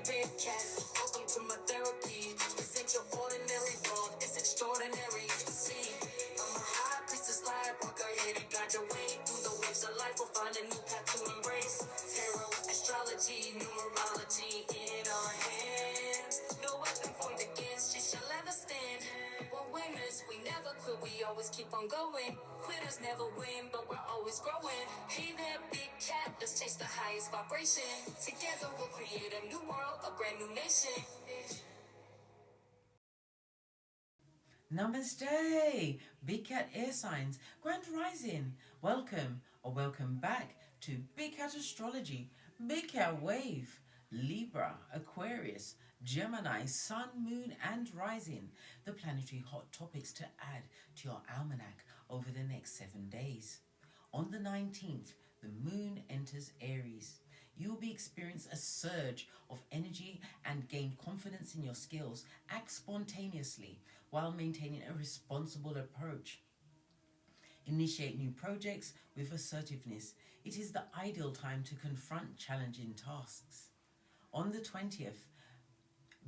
big cat. Welcome to my therapy. This ain't your ordinary world, it's extraordinary. See, I'm a high priestess lightworker, here to guide your way through the waves of life. We'll find a new path to embrace. Tarot, astrology, numerology in our hands. No weapon formed against you shall ever stand. We're winners, we never quit, we always keep on going. Quitters never win, but we're always growing. Hey there, big cat, let's chase the highest vibration. Together we'll create a new world, a brand new nation. Namaste, Big Cat Air Signs, Grand Rising. Welcome or welcome back to Big Cat Astrology, Big Cat Wave, Libra, Aquarius, Gemini, Sun, Moon and Rising. The planetary hot topics to add to your almanac over the next 7 days. On the 19th, the Moon enters Aries. You will be experiencing a surge of energy and gain confidence in your skills. Act spontaneously while maintaining a responsible approach. Initiate new projects with assertiveness. It is the ideal time to confront challenging tasks. On the 20th,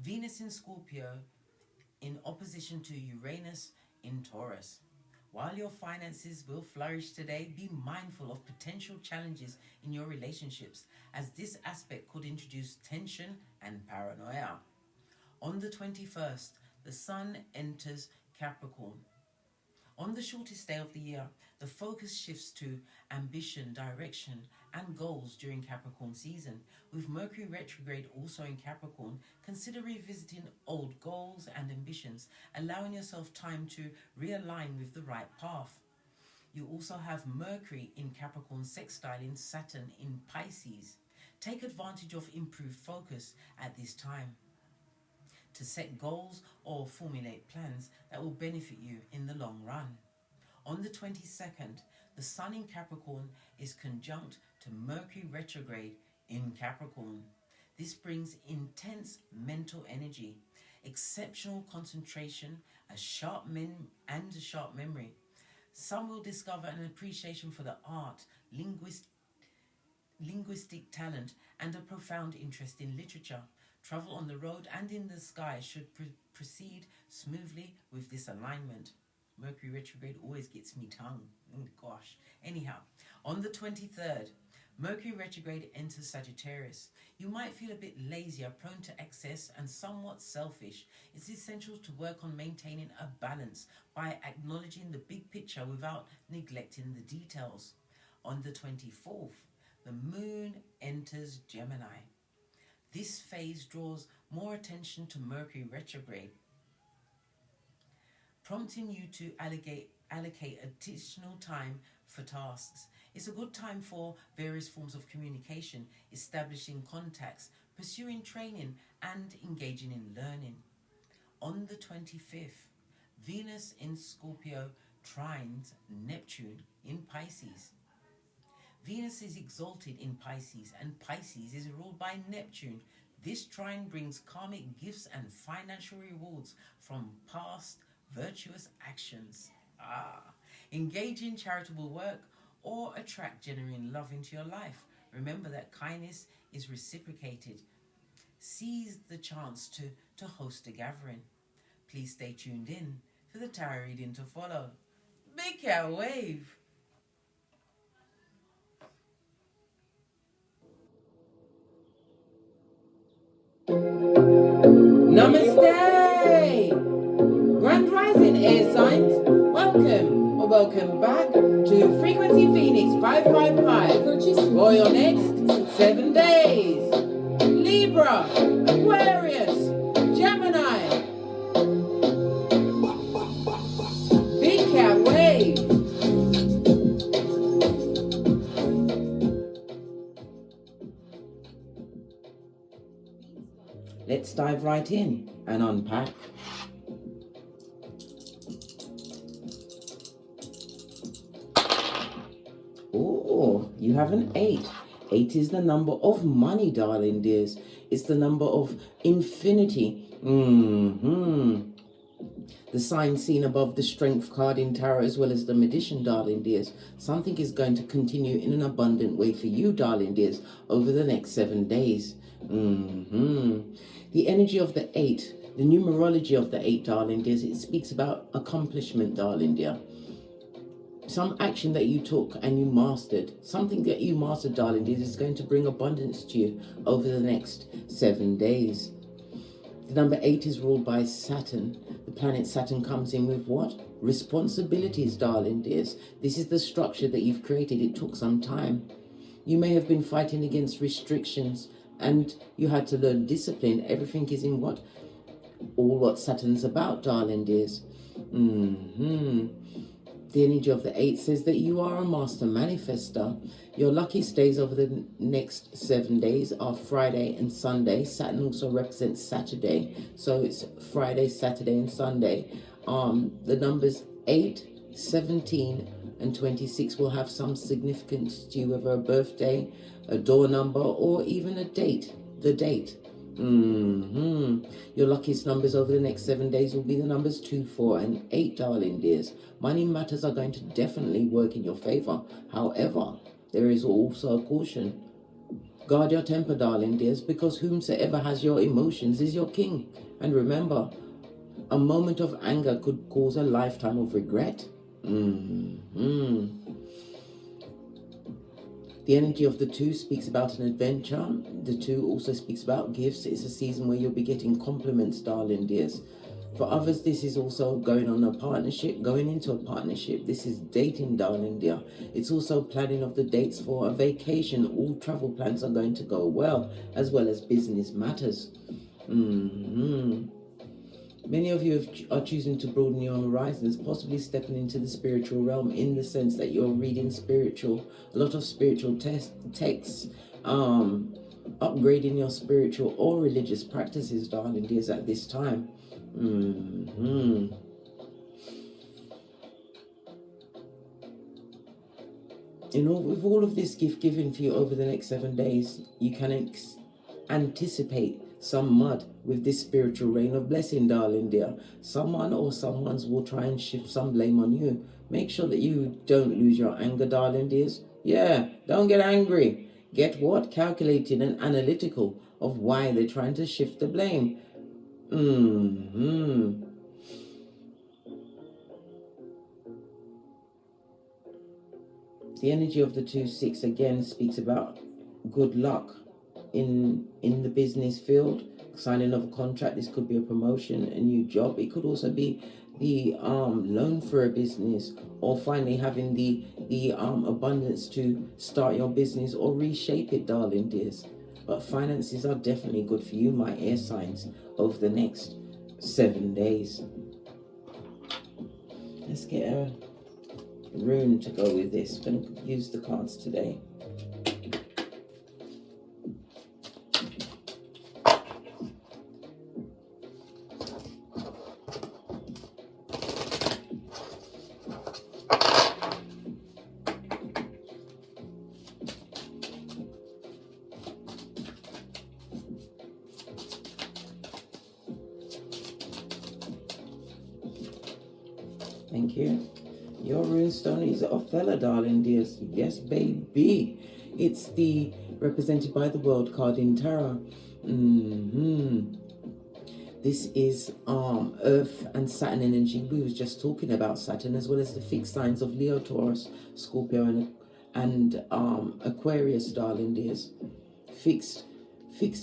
Venus in Scorpio in opposition to Uranus in Taurus. While your finances will flourish today, be mindful of potential challenges in your relationships, as this aspect could introduce tension and paranoia. On the 21st, the Sun enters Capricorn. On the shortest day of the year, the focus shifts to ambition, direction, and goals during Capricorn season. With Mercury retrograde also in Capricorn, consider revisiting old goals and ambitions, allowing yourself time to realign with the right path. You also have Mercury in Capricorn sextiling Saturn in Pisces. Take advantage of improved focus at this time to set goals or formulate plans that will benefit you in the long run. On the 22nd, the Sun in Capricorn is conjunct to Mercury retrograde in Capricorn. This brings intense mental energy, exceptional concentration, a sharp memory. Some will discover an appreciation for the art, linguistic talent, and a profound interest in literature. Travel on the road and in the sky should proceed smoothly with this alignment. Mercury retrograde always gets me tongue. Gosh. Anyhow, on the 23rd, Mercury retrograde enters Sagittarius. You might feel a bit lazier, prone to excess, and somewhat selfish. It's essential to work on maintaining a balance by acknowledging the big picture without neglecting the details. On the 24th, the Moon enters Gemini. This phase draws more attention to Mercury retrograde, prompting you to allocate additional time for tasks. It's a good time for various forms of communication, establishing contacts, pursuing training, and engaging in learning. On the 25th, Venus in Scorpio trines Neptune in Pisces. Venus is exalted in Pisces, and Pisces is ruled by Neptune. This trine brings karmic gifts and financial rewards from past virtuous actions. Engage in charitable work or attract genuine love into your life. Remember that kindness is reciprocated. Seize the chance to host a gathering. Please stay tuned in for the tarot reading to follow. Big Cat Wave. Namaste! Grand Rising Air Signs, welcome or welcome back to Frequency Phoenix 555 for your next 7 days. Libra, Aquarius, Gemini, Big Cat Wave. Let's dive right in and unpack. Oh, you have an 8. 8 is the number of money, darling dears. It's the number of infinity. The sign seen above the Strength card in Tarot, as well as the Magician, darling dears. Something is going to continue in an abundant way for you, darling dears, over the next 7 days. The energy of the 8, the numerology of the 8, darling dears, it speaks about accomplishment, darling dear. Some action that you took and you mastered, something that you mastered, darling dears, is going to bring abundance to you over the next 7 days. The number 8 is ruled by Saturn. The planet Saturn comes in with what? Responsibilities, darling dears. This is the structure that you've created. It took some time. You may have been fighting against restrictions and you had to learn discipline. Everything is in what? All what Saturn's about, darling dears. The energy of the 8 says that you are a master manifester. Your luckiest days over the next 7 days are Friday and Sunday. Saturn also represents Saturday, so it's Friday, Saturday, and Sunday. The numbers 8, 17, and 26 will have some significance to you, whether a birthday, a door number, or even a date. The date. Your luckiest numbers over the next 7 days will be the numbers 2, 4, and 8, darling dears. Money matters are going to definitely work in your favor. However, there is also a caution. Guard your temper, darling dears, because whomsoever has your emotions is your king. And remember, a moment of anger could cause a lifetime of regret. The energy of the 2 speaks about an adventure. The 2 also speaks about gifts. It's a season where you'll be getting compliments, darling dears. For others, this is also going into a partnership. This is dating, darling dear. It's also planning of the dates for a vacation. All travel plans are going to go well, as well as business matters. Many of you are choosing to broaden your horizons, possibly stepping into the spiritual realm, in the sense that you're reading a lot of spiritual texts, upgrading your spiritual or religious practices, darling dears, at this time. With all of this gift given for you over the next 7 days, you can anticipate some mud with this spiritual rain of blessing, darling dear. Someone or someone's will try and shift some blame on you. Make sure that you don't lose your anger, darling dears. Yeah, don't get angry. Get what? Calculated and analytical of why they're trying to shift the blame. The energy of the 2-6 again speaks about good luck in the business field, signing of a contract. This could be a promotion, a new job. It could also be the loan for a business, or finally having the abundance to start your business or reshape it, darling dears. But finances are definitely good for you, my air signs, over the next 7 days. Let's get a rune to go with this. I'm going to use the cards today. Thank you. Your runestone is Othello, darling dears. Yes, baby. It's the represented by the World card in Tarot. This is Earth and Saturn energy. We was just talking about Saturn, as well as the fixed signs of Leo, Taurus, Scorpio, and Aquarius, darling dears. Fixed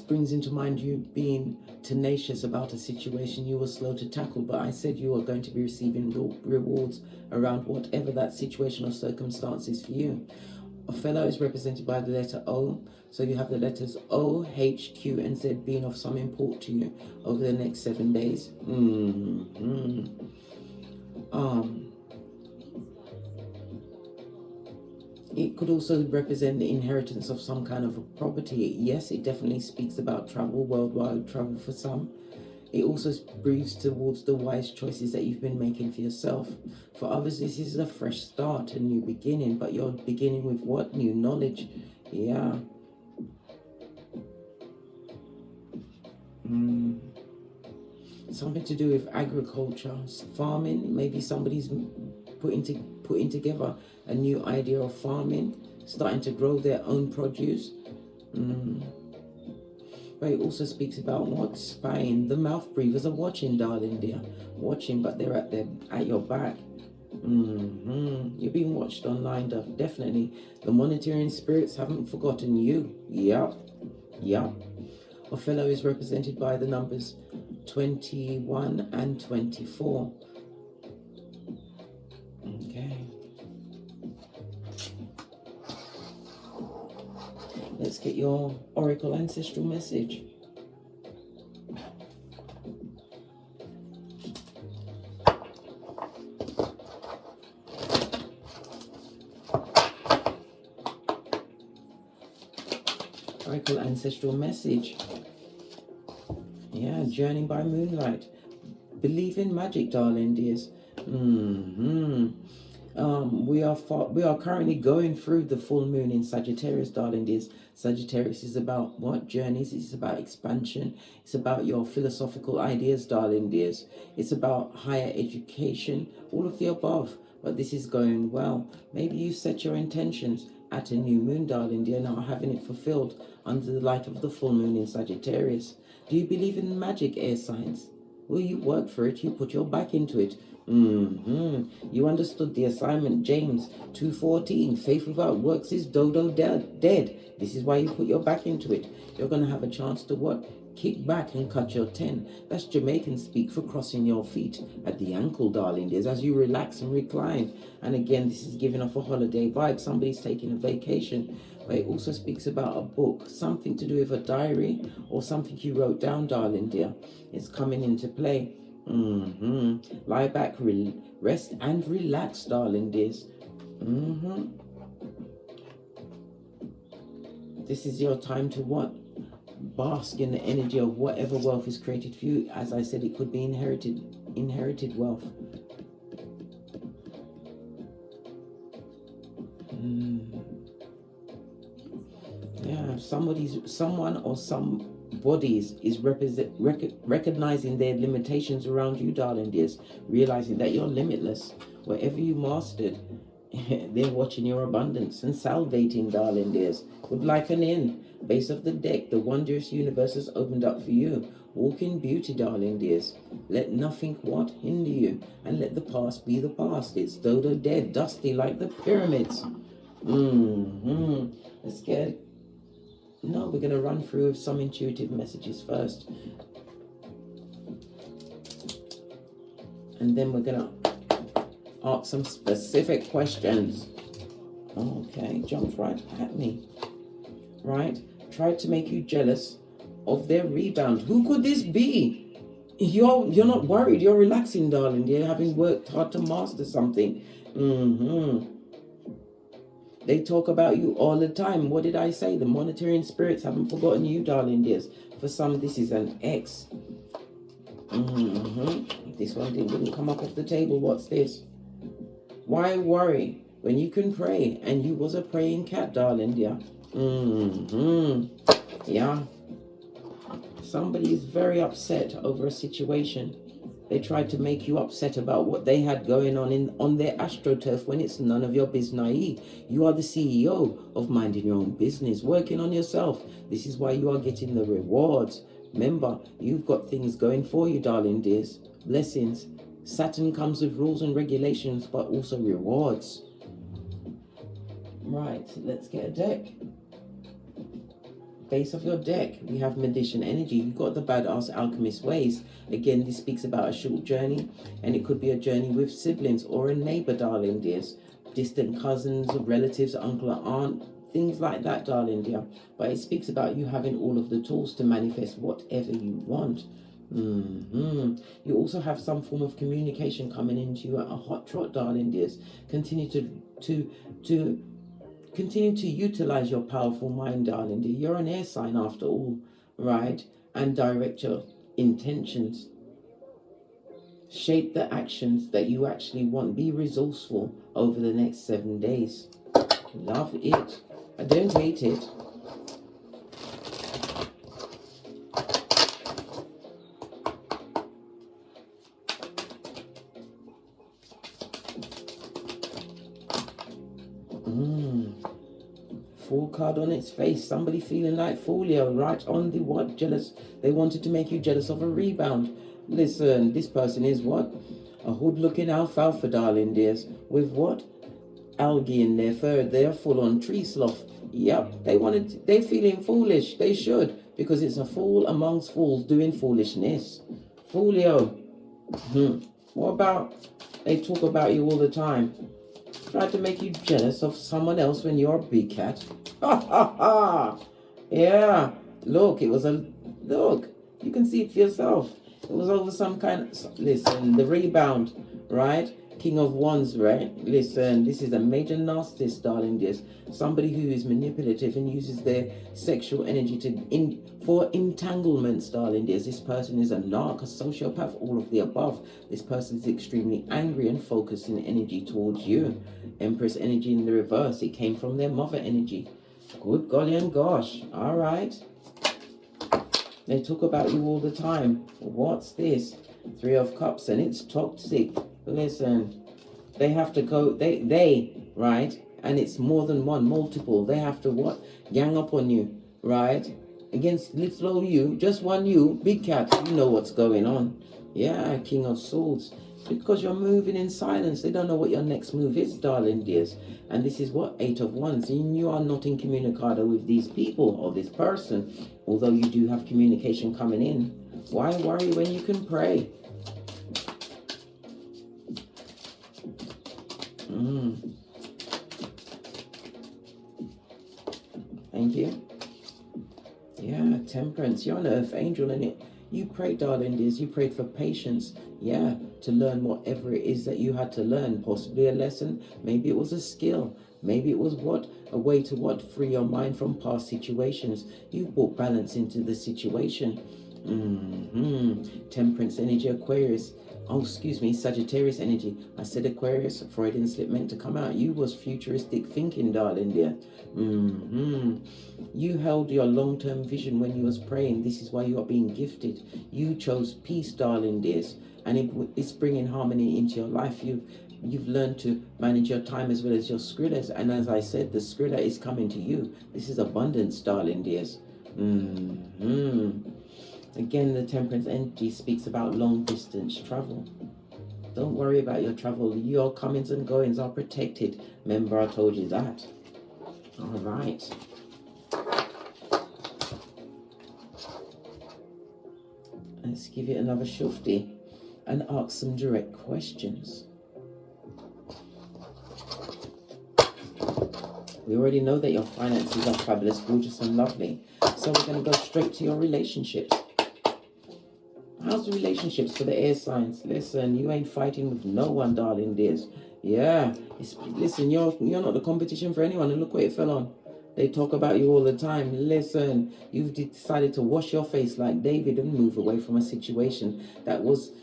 brings into mind you being tenacious about a situation you were slow to tackle, but I said you are going to be receiving rewards around whatever that situation or circumstance is for you. Othello is represented by the letter O, so you have the letters O, H, Q, and Z being of some import to you over the next 7 days. It could also represent the inheritance of some kind of a property. Yes, it definitely speaks about travel, worldwide travel for some. It also breathes towards the wise choices that you've been making for yourself. For others, this is a fresh start, a new beginning, but you're beginning with what? New knowledge. Yeah. something to do with agriculture, farming. Maybe somebody's putting together a new idea of farming, starting to grow their own produce. But it also speaks about what? Spying. The mouth breathers are watching, darling dear. Watching, but they're at your back. You're being watched online, definitely. The monitoring spirits haven't forgotten you. Yup. Othello is represented by the numbers 21 and 24. Okay. Let's get your Oracle Ancestral message. Oracle Ancestral message. Yeah, journeying by moonlight. Believe in magic, darling dears. We are currently going through the full moon in Sagittarius, darling dears. Sagittarius is about what? Journeys. It's about expansion. It's about your philosophical ideas, darling dears. It's about higher education, all of the above. But this is going well. Maybe you set your intentions at a new moon, darling dear, now having it fulfilled under the light of the full moon in Sagittarius. Do you believe in magic, air signs? Well, you work for it, you put your back into it. You understood the assignment, James 2:14. Faith without works is dodo dead. This is why you put your back into it. You're going to have a chance to what? Kick back and cut your 10. That's Jamaican speak for crossing your feet at the ankle, darling dears, as you relax and recline. And again, this is giving off a holiday vibe. Somebody's taking a vacation. But it also speaks about a book, something to do with a diary or something you wrote down, darling dear. It's coming into play. Lie back, rest and relax, darling dears. This is your time to what? Bask in the energy of whatever wealth is created for you. As I said, it could be inherited wealth. Yeah, someone or some bodies is recognizing their limitations around you, darling dears, realizing that you're limitless. Wherever you mastered, they're watching your abundance and salivating, darling dears. Would like an in. Base of the deck, the wondrous universe has opened up for you. Walk in beauty, darling dears. Let nothing what hinder you, and let the past be the past. It's dodo dead, dusty like the pyramids. Let's get. No, we're going to run through some intuitive messages first. And then we're going to ask some specific questions. Okay, jumped right at me. Right? Tried to make you jealous of their rebound. Who could this be? You're not worried. You're relaxing, darling. You're having worked hard to master something. They talk about you all the time. What did I say? The monitoring spirits haven't forgotten you, darling dears. For some, this is an ex. This one wouldn't come up off the table. What's this? Why worry when you can pray? And you was a praying cat, darling dear. Yeah. Somebody is very upset over a situation. They tried to make you upset about what they had going on their astroturf when it's none of your business. You are the CEO of minding your own business, working on yourself. This is why you are getting the rewards. Remember, you've got things going for you, darling dears. Blessings. Saturn comes with rules and regulations, but also rewards. Right, let's get a deck. Base of your deck, we have Magician energy. You've got the badass alchemist ways. Again, this speaks about a short journey, and it could be a journey with siblings or a neighbor, darling dears. Distant cousins, relatives, uncle or aunt, things like that, darling dear. But it speaks about you having all of the tools to manifest whatever you want. You also have some form of communication coming into you at a hot trot, darling dears. Continue to utilize your powerful mind, darling dear. You're an air sign after all, right? And direct your intentions. Shape the actions that you actually want. Be resourceful over the next 7 days. Love it. I don't hate it. Fool card on its face. Somebody feeling like Folio, right on the what? Jealous. They wanted to make you jealous of a rebound. Listen, this person is what? A hood-looking alfalfa, darling dears. With what? Algae in their fur. They're full on tree sloth. Yep, they're feeling foolish. They should, because it's a fool amongst fools doing foolishness. Folio. What about, they talk about you all the time. Try to make you jealous of someone else when you're a big cat. Ha ha ha! Yeah, look, look, you can see it for yourself. It was over some kind of, listen, the rebound, right? King of Wands, right? Listen, this is a major narcissist, darling dears. Somebody who is manipulative and uses their sexual energy for entanglements, darling dears. This person is a narc, a sociopath, all of the above. This person is extremely angry and focusing energy towards you. Empress energy in the reverse. It came from their mother energy. Good golly and gosh. All right. They talk about you all the time. What's this? Three of Cups, and it's toxic. Listen, they have to go, right? And it's more than one, multiple. They have to what? Gang up on you, right? Against little old you, just one you, big cat, you know what's going on. Yeah, King of Swords. Because you're moving in silence. They don't know what your next move is, darling dears. And this is what? Eight of Wands. And you are not in communicado with these people or this person. Although you do have communication coming in. Why worry when you can pray? Thank you. Yeah, Temperance. You're an earth angel, and you prayed, darling dears. You prayed for patience. Yeah, to learn whatever it is that you had to learn. Possibly a lesson. Maybe it was a skill. Maybe it was what? A way to what? Free your mind from past situations. You brought balance into the situation. Temperance energy, Aquarius. Oh, excuse me, Sagittarius energy. I said Aquarius, Freudian slip meant to come out. You was futuristic thinking, darling dear. You held your long-term vision when you was praying. This is why you are being gifted. You chose peace, darling dears. And it's bringing harmony into your life. You've learned to manage your time as well as your skrillers. And as I said, the skriller is coming to you. This is abundance, darling dears. Again, the Temperance energy speaks about long distance travel. Don't worry about your travel. Your comings and goings are protected. Remember, I told you that. All right. Let's give it another shufti and ask some direct questions. We already know that your finances are fabulous, gorgeous, and lovely. So we're going to go straight to your relationships. How's the relationships for the air signs? Listen, you ain't fighting with no one, darling dears. Yeah, listen, you're not the competition for anyone, and look what it fell on. They talk about you all the time. Listen, you've decided to wash your face like David and move away from a situation that was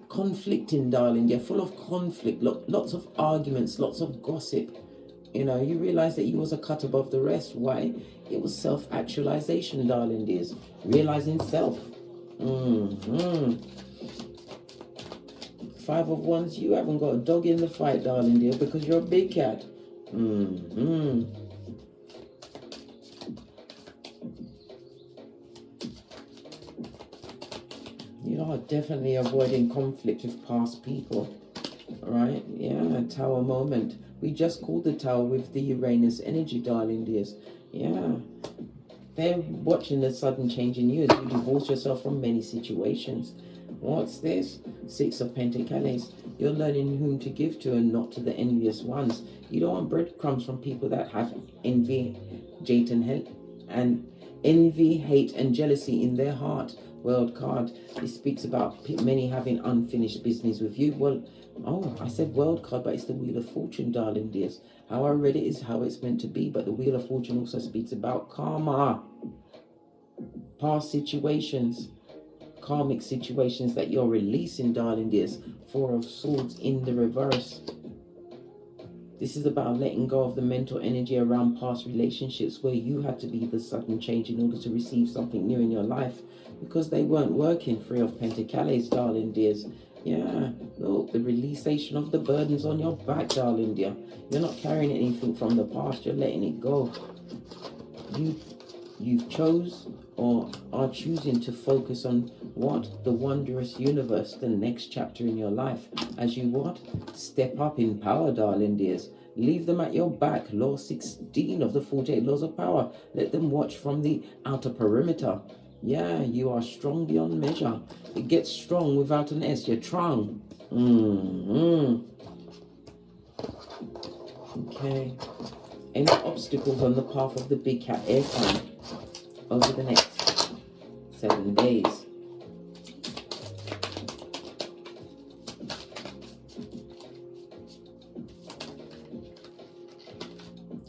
conflicting, darling. You're full of conflict, lots of arguments, lots of gossip. You know, you realize that you was a cut above the rest. Why? It was self-actualization, darling dears. Realizing self. Five of Wands, you haven't got a dog in the fight, darling dear, because you're a big cat. You are definitely avoiding conflict with past people. Right? Yeah, Tower moment. We just called the Tower with the Uranus energy, darling dears. Yeah. They're watching the sudden change in you as you divorce yourself from many situations. What's this? Six of Pentacles. You're learning whom to give to and not to the envious ones. You don't want breadcrumbs from people that have envy, hate, and jealousy in their heart. World card. It speaks about many having unfinished business with you. Well, oh, I said world card, but it's the Wheel of Fortune, darling dears. How I read it is how it's meant to be, but the Wheel of Fortune also speaks about karma. Past situations, karmic situations that you're releasing, darling dears. Four of Swords in the reverse. This is about letting go of the mental energy around past relationships where you had to be the sudden change in order to receive something new in your life because they weren't working. Three of Pentacles, darling dears. Yeah, look, the releasation of the burdens on your back, darling dear. You're not carrying anything from the past, you're letting it go. You've chose or are choosing to focus on what? The wondrous universe, the next chapter in your life. As you what? Step up in power, darling dears. Leave them at your back. Law 16 of the 48 laws of power. Let them watch from the outer perimeter. Yeah, you are strong beyond measure. It gets strong without an S. You're strong. Okay. Any obstacles on the path of the big cat air sign over the next 7 days?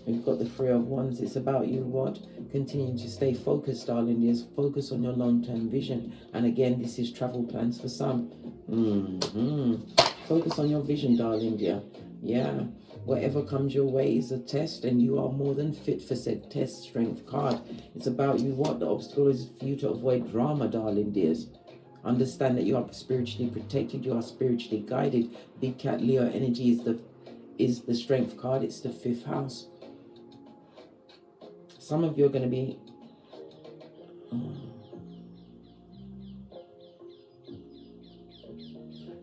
We've got the Three of Wands. It's about you what? Continuing to stay focused, darling dears. Focus on your long-term vision. And again, this is travel plans for some. Focus on your vision, darling dear. Yeah. Whatever comes your way is a test, and you are more than fit for said test. Strength card. It's about you what? The obstacle is for you to avoid drama, darling dears. Understand that you are spiritually protected. You are spiritually guided. Big Cat Leo energy is the strength card. It's the 5th house. Some of you are going to be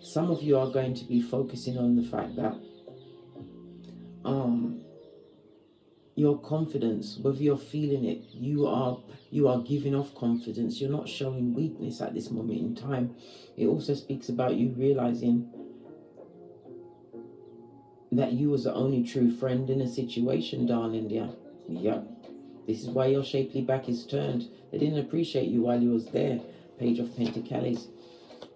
some of you are going to be focusing on the fact that your confidence, whether you're feeling it, you are giving off confidence. You're not showing weakness at this moment in time. It also speaks about you realizing that you was the only true friend in a situation, darling dear. Yep. This is why your shapely back is turned. They didn't appreciate you while you was there. Page of Pentacles.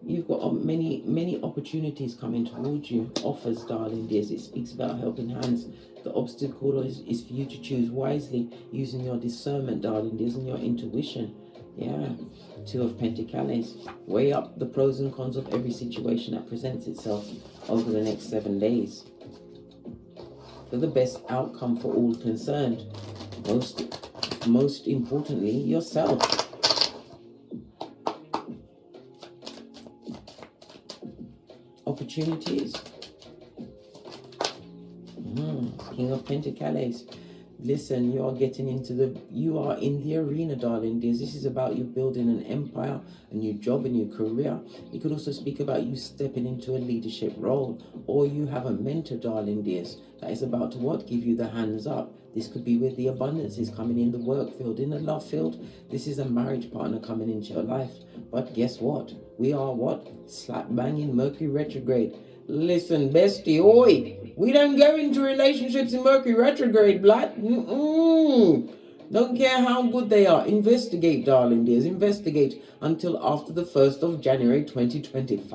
You've got many opportunities coming towards you. Offers, darling dears. It speaks about helping hands. The obstacle is for you to choose wisely, using your discernment, darling dears, and your intuition. Yeah. 2 of Pentacles. Weigh up the pros and cons of every situation that presents itself over the next 7 days, for the best outcome for all concerned. Most importantly, yourself. Opportunities. King of Pentacles. Listen, you are in the arena, darling dears. This is about you building an empire, a new job, a new career. It could also speak about you stepping into a leadership role, or you have a mentor, darling dears, that is about to what? Give you the hands up. This could be with the abundances coming in the work field, in the love field. This is a marriage partner coming into your life. But guess what? We are what? Slap bang in Mercury retrograde. Listen, bestie, oi, we don't go into relationships in Mercury retrograde, blood. Don't care how good they are. Investigate, darling dears. Investigate until after the 1st of January 2025.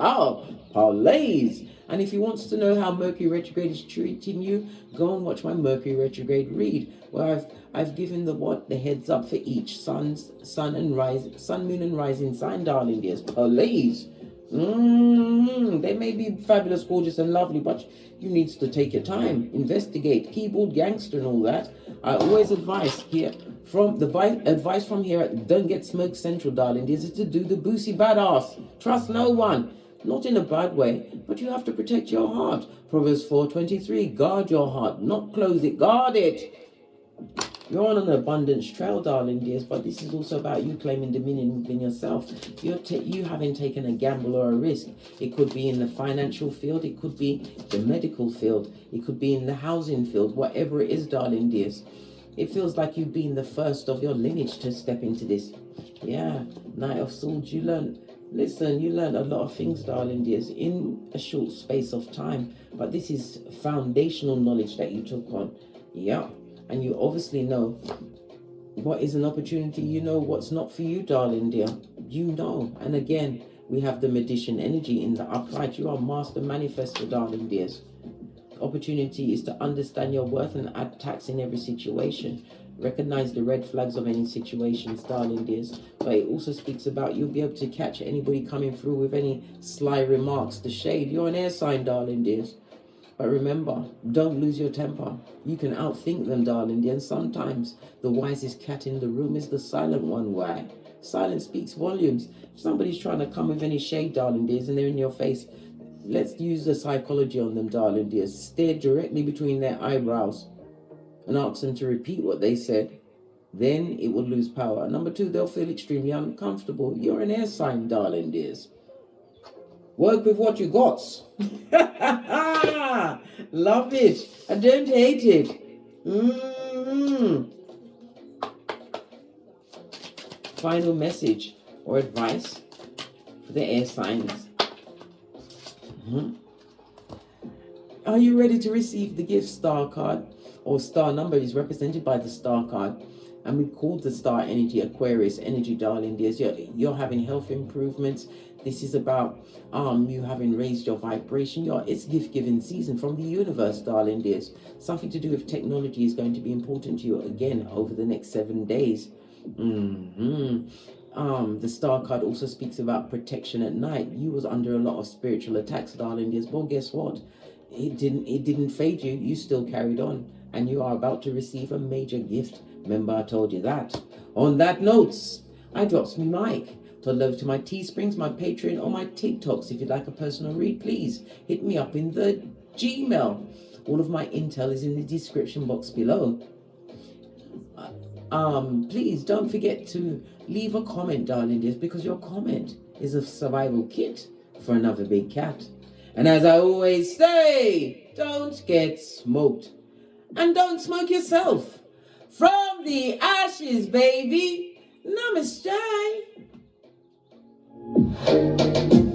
Parlays. And if you want to know how Mercury retrograde is treating you, go and watch my Mercury retrograde read, where I've given the heads up for each sun, moon, and rising sign, darling dears. Parlays. They may be fabulous, gorgeous, and lovely, but you need to take your time, investigate, keyboard gangster and all that. I always advise here advice from here at Don't Get Smoked Central, darling, is to do the boosie badass. Trust no one, not in a bad way, but you have to protect your heart. Proverbs 4:23. Guard your heart, not close it, guard it. You're on an abundance trail, darling dears, but this is also about you claiming dominion within yourself. You haven't taken a gamble or a risk. It could be in the financial field, it could be the medical field, it could be in the housing field, whatever it is, darling dears. It feels like you've been the first of your lineage to step into this. Yeah, Knight of Swords, you learned a lot of things, darling dears, in a short space of time, but this is foundational knowledge that you took on. Yeah. And you obviously know what is an opportunity. You know what's not for you, darling dear. You know. And again, we have the magician energy in the upright. You are master manifestor, darling dears. Opportunity is to understand your worth and add tax in every situation. Recognize the red flags of any situations, darling dears. But it also speaks about you'll be able to catch anybody coming through with any sly remarks. The shade. You're an air sign, darling dears. But remember, don't lose your temper. You can outthink them, darling dear. And sometimes the wisest cat in the room is the silent one. Why? Silence speaks volumes. If somebody's trying to come with any shade, darling dears, and they're in your face, let's use the psychology on them, darling dears. Stare directly between their eyebrows and ask them to repeat what they said. Then it will lose power. Number two, they'll feel extremely uncomfortable. You're an air sign, darling dears. Work with what you got. Love it. I don't hate it. Final message or advice for the air signs. Are you ready to receive the gift star card? Or star number is represented by the star card. And we call the star energy Aquarius energy, darling dears. You're having health improvements. This is about you having raised your vibration. It's gift giving season from the universe, darling dears. Something to do with technology is going to be important to you again over the next 7 days. The star card also speaks about protection at night. You was under a lot of spiritual attacks, darling dears. Well, guess what? It didn't fade you. You still carried on, and you are about to receive a major gift. Remember, I told you that. On that notes, I drops me mic. Told over to my Teesprings, my Patreon, or my TikToks. If you'd like a personal read, please hit me up in the Gmail. All of my intel is in the description box below. Please don't forget to leave a comment, darling dears, because your comment is a survival kit for another big cat. And as I always say, don't get smoked. And don't smoke yourself. From the ashes, baby. Namaste.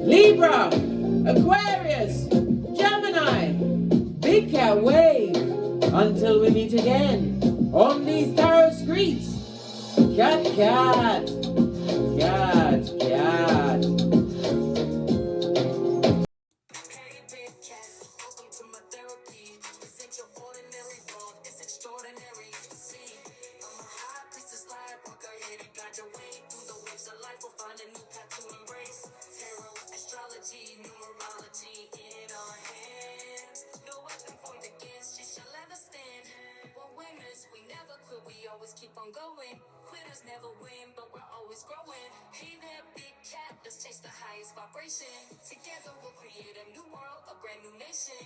Libra, Aquarius, Gemini, big cat wave. Until we meet again on these tarot streets. Cat, cat, cat, cat. Hey, big cat, welcome to my therapy. This ain't your ordinary world, it's extraordinary. See, I'm a high priestess lightworker, here to guide your way through the waves of life. We'll find a new path to embrace. Tarot, astrology, numerology in our hands. No weapon formed against you shall ever stand. We're winners, we never quit, we always keep on going. Quitters never win, but we're always growing. Hey there, big cat, let's chase the highest vibration. Together we'll create a new world, a brand new nation.